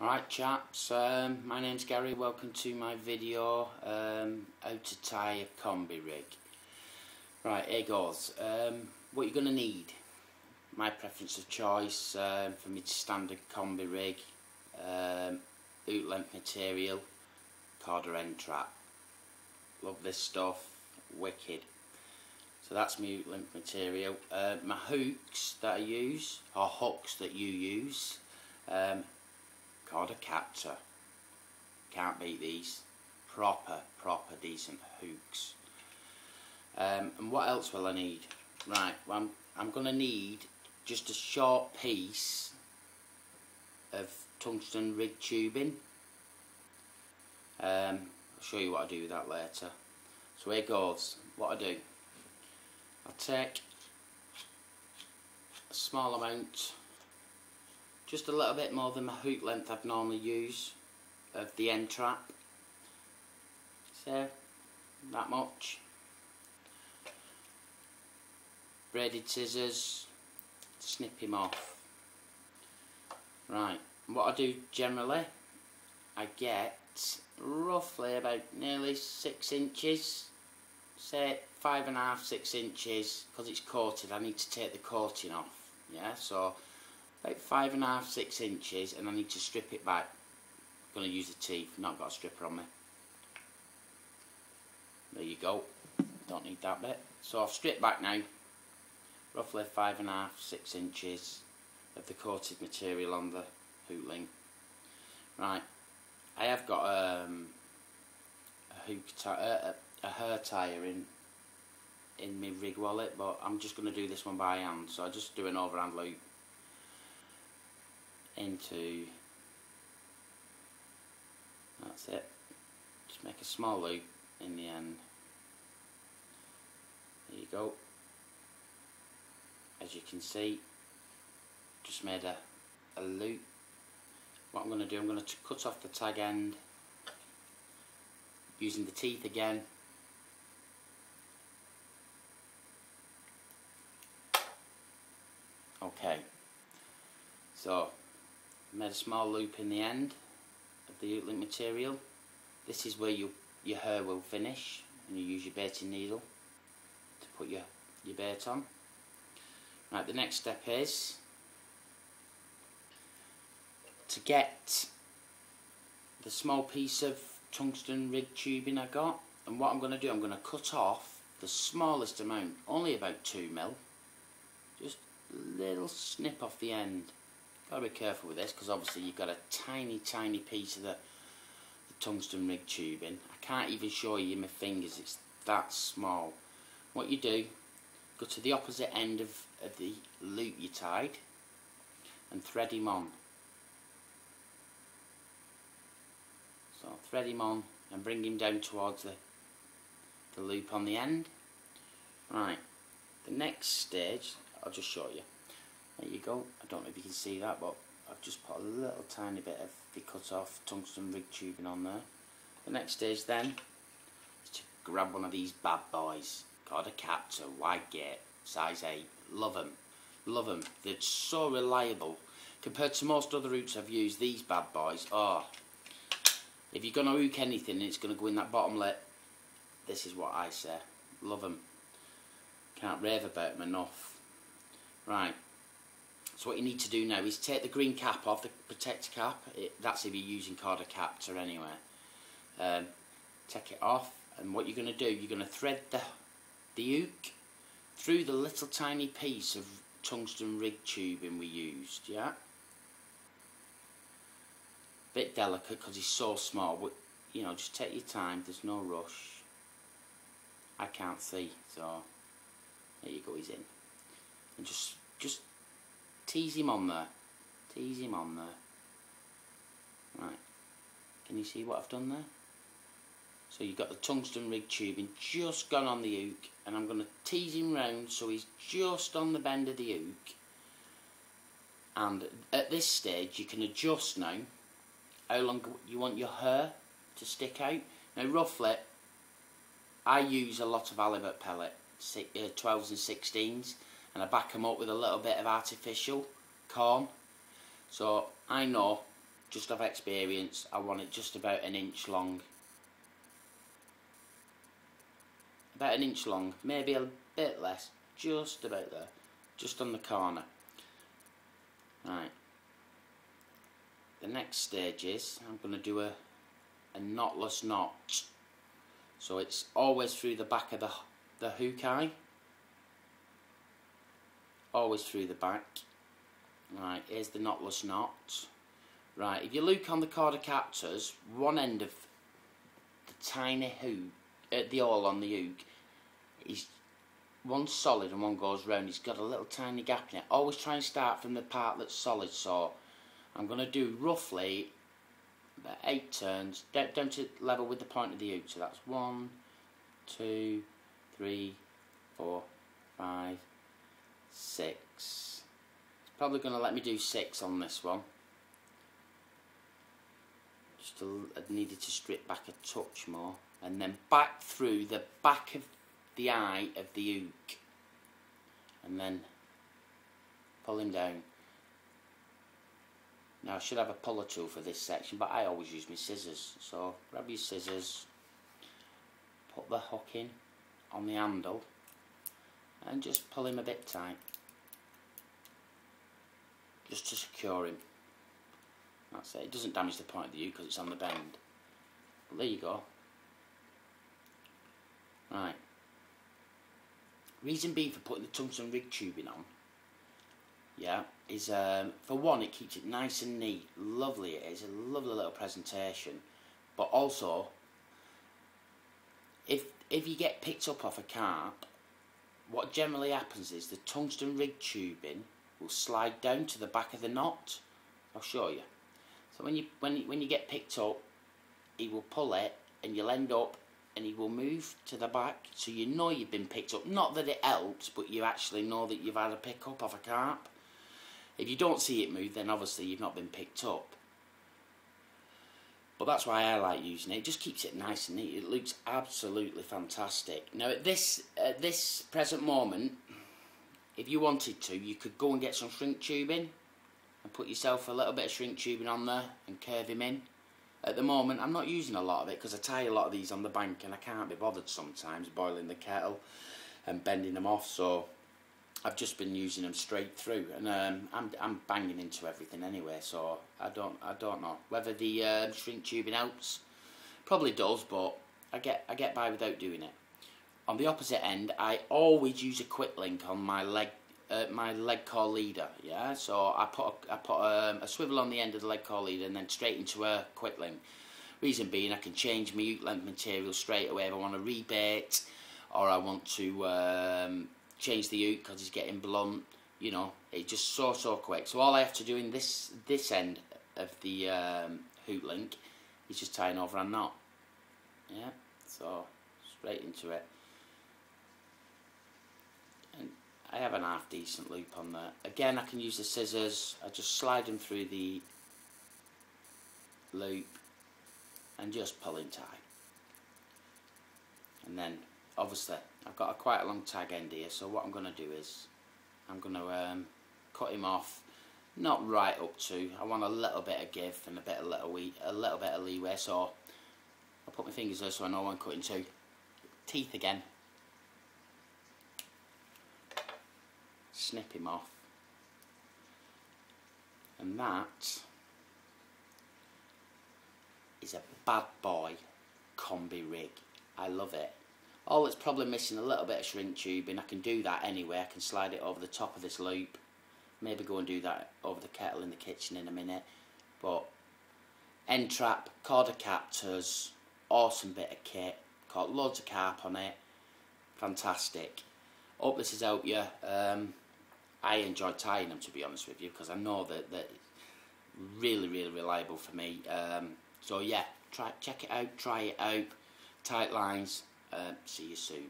Alright chaps, my name's Gary, welcome to my video how to tie a combi rig. Right, here goes. What you're going to need, my preference of choice for me to standard combi rig, boot length material, Korda end trap. Love this stuff, wicked. So that's my boot length material. My hooks that I use, or hooks that you use, Korda Captor. Can't beat these. Proper decent hooks. And what else will I need? Right, well, I'm going to need just a short piece of tungsten rig tubing. I'll show you what I do with that later. So here goes. What I do, I'll take a small amount, just a little bit more than my hook length I'd normally use, of the end trap. So, that much. Braided scissors, snip him off. Right, what I do generally, I get roughly about nearly 6 inches, say 5.5, 6 inches, because it's coated. I need to take the coating off, yeah, so about 5.5, 6 inches, and I need to strip it back. I'm going to use the teeth, not got a stripper on me. There you go, don't need that bit. So I've stripped back now, roughly 5.5, 6 inches of the coated material on the hook link. Right, I have got a hair tire in my rig wallet, but I'm just going to do this one by hand, so I just do an overhand loop into, that's it, just make a small loop in the end. There you go. As you can see, just made a loop. What I'm going to do, I'm going to cut off the tag end using the teeth again. Okay, so made a small loop in the end of the hook link material. This is where your hair will finish, and you use your baiting needle to put your bait on. Right, the next step is to get the small piece of tungsten rig tubing I got, and what I'm going to do, I'm going to cut off the smallest amount, only about 2mm, just a little snip off the end. Got to be careful with this because obviously you've got a tiny piece of the tungsten rig tubing. I can't even show you my fingers, it's that small. What you do, go to the opposite end of the loop you tied and thread him on. So thread him on and bring him down towards the loop on the end. Right, the next stage, I'll just show you. There you go. I don't know if you can see that, but I've just put a little tiny bit of the cut off tungsten rig tubing on there. The next stage then is to grab one of these bad boys, Korda Captor, wide gate, size 8. Love them. Love them. They're so reliable. Compared to most other hooks I've used, these bad boys, oh, if you're going to hook anything and it's going to go in that bottom lip, this is what I say. Love them. Can't rave about them enough. Right. So what you need to do now is take the green cap off, the protector cap. That's if you're using Korda Captor anyway. Take it off, and what you're going to do, you're going to thread the hook through the little tiny piece of tungsten rig tubing we used, yeah? Bit delicate because it's so small, but you know, just take your time, there's no rush. I can't see, so there you go, he's in. And just tease him on there. Tease him on there. Right. Can you see what I've done there? So you've got the tungsten rig tubing just gone on the hook, and I'm going to tease him round so he's just on the bend of the hook. And at this stage you can adjust now how long you want your hair to stick out. Now roughly, I use a lot of halibut pellet, 12s and 16s, and I back them up with a little bit of artificial corn. So I know just of experience, I want it just about an inch long. About an inch long, maybe a bit less, just about there, just on the corner. Right. The next stage is, I'm going to do a knotless knot. So it's always through the back of the hook eye. Always through the back. Right, here's the knotless knot. Right, if you look on the Cordicaptors, one end of the tiny hook, the awl on the hook, is one solid and one goes round. It's got a little tiny gap in it. Always try and start from the part that's solid. So I'm going to do roughly about 8 turns down to level with the point of the hook. So that's 1, 2, 3, 4, 5, 6. It's probably going to let me do 6 on this one. I needed to strip back a touch more, and then back through the back of the eye of the hook, and then pull him down. Now I should have a puller tool for this section, but I always use my scissors. So grab your scissors, put the hook in on the handle, and just pull him a bit tight, just to secure him. That's it. It doesn't damage the point of the hook because it's on the bend. But there you go. Right. Reason being for putting the tungsten rig tubing on, yeah, is for one, it keeps it nice and neat. Lovely it is. A lovely little presentation. But also, if you get picked up off a carp, what generally happens is the tungsten rig tubing will slide down to the back of the knot. I'll show you. So when you get picked up, he will pull it, and you'll end up, and he will move to the back, so you know you've been picked up. Not that it helps, but you actually know that you've had a pick up off a carp. If you don't see it move, then obviously you've not been picked up. But that's why I like using it. It just keeps it nice and neat. It looks absolutely fantastic. Now at this present moment, if you wanted to, you could go and get some shrink tubing and put yourself a little bit of shrink tubing on there and curve him in. At the moment I'm not using a lot of it because I tie a lot of these on the bank and I can't be bothered sometimes boiling the kettle and bending them off, so I've just been using them straight through, and I'm banging into everything anyway, so I don't know whether the shrink tubing helps. Probably does, but I get by without doing it. On the opposite end, I always use a quick link on my leg core leader, yeah. So I put a swivel on the end of the leg core leader and then straight into a quick link. Reason being, I can change my hook length material straight away if I want to rebait, or I want to change the hook because it's getting blunt. You know, it's just so quick. So all I have to do in this end of the hook link is just tie an over and knot. Yeah, so straight into it. And I have an half decent loop on there. Again, I can use the scissors. I just slide them through the loop and just pull in tight. And then, obviously, I've got quite a long tag end here, so what I'm going to do is I'm going to cut him off, not right up to. I want a little bit of give and a little bit of leeway, so I'll put my fingers there so I know I'm cutting to. Teeth again. Snip him off. And that is a bad boy combi rig. I love it. All it's probably missing a little bit of shrink tubing. I can do that anyway. I can slide it over the top of this loop. Maybe go and do that over the kettle in the kitchen in a minute. But end trap, Cordicaptors, awesome bit of kit. Got loads of carp on it. Fantastic. Hope this has helped you. I enjoy tying them, to be honest with you, because I know that it's really reliable for me. So yeah, check it out, try it out. Tight lines. See you soon.